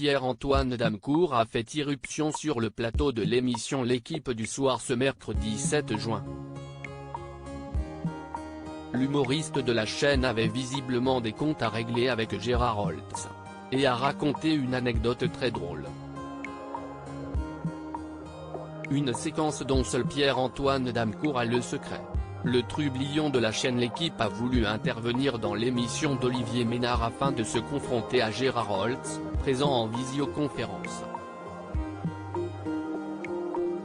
Pierre-Antoine Damcourt a fait irruption sur le plateau de l'émission L'équipe du soir ce mercredi 7 juin. L'humoriste de la chaîne avait visiblement des comptes à régler avec Gérard Holtz, et a raconté une anecdote très drôle. Une séquence dont seul Pierre-Antoine Damcourt a le secret. Le trublion de la chaîne L'Équipe a voulu intervenir dans l'émission d'Olivier Ménard afin de se confronter à Gérard Holtz, présent en visioconférence.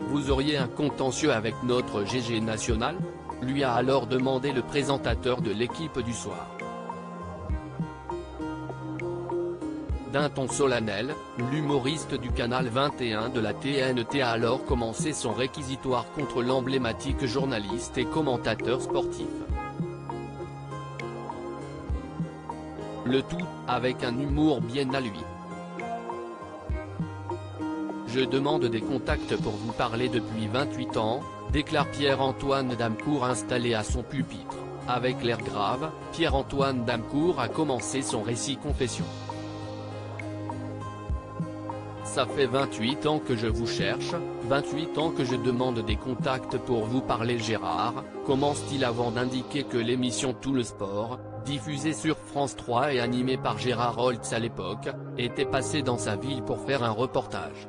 Vous auriez un contentieux avec notre GG national ? Lui a alors demandé le présentateur de L'Équipe du soir. D'un ton solennel, l'humoriste du canal 21 de la TNT a alors commencé son réquisitoire contre l'emblématique journaliste et commentateur sportif. Le tout, avec un humour bien à lui. Je demande des contacts pour vous parler depuis 28 ans, déclare Pierre-Antoine Damcourt installé à son pupitre. Avec l'air grave, Pierre-Antoine Damcourt a commencé son récit confession. Ça fait 28 ans que je vous cherche, 28 ans que je demande des contacts pour vous parler Gérard, commence-t-il avant d'indiquer que l'émission Tout le sport, diffusée sur France 3 et animée par Gérard Holtz à l'époque, était passée dans sa ville pour faire un reportage.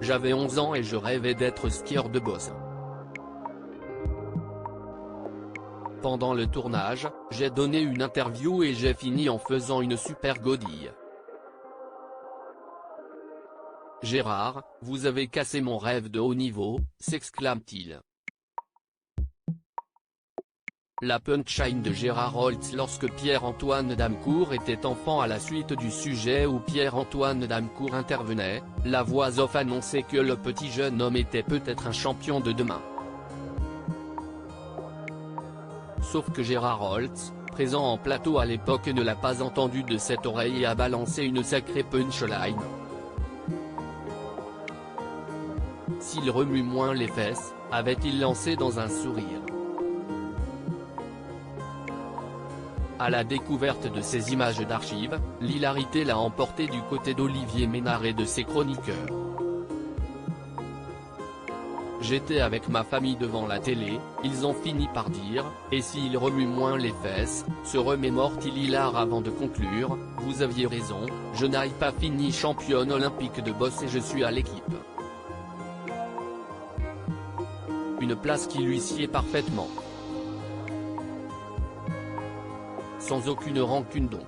J'avais 11 ans et je rêvais d'être skieur de boss. Pendant le tournage, j'ai donné une interview et j'ai fini en faisant une super godille. Gérard, vous avez cassé mon rêve de haut niveau, s'exclame-t-il. La punchline de Gérard Holtz lorsque Pierre-Antoine Damcourt était enfant à la suite du sujet où Pierre-Antoine Damcourt intervenait, la voix off annonçait que le petit jeune homme était peut-être un champion de demain. Sauf que Gérard Holtz, présent en plateau à l'époque ne l'a pas entendu de cette oreille et a balancé une sacrée punchline. S'il remue moins les fesses, avait-il lancé dans un sourire. À la découverte de ces images d'archives, l'hilarité l'a emporté du côté d'Olivier Ménard et de ses chroniqueurs. J'étais avec ma famille devant la télé, ils ont fini par dire, et s'il remue moins les fesses, se remémore-t-il hilar avant de conclure, vous aviez raison, je n'ai pas fini championne olympique de boxe et je suis à l'équipe. Une place qui lui sied parfaitement. Sans aucune rancune donc.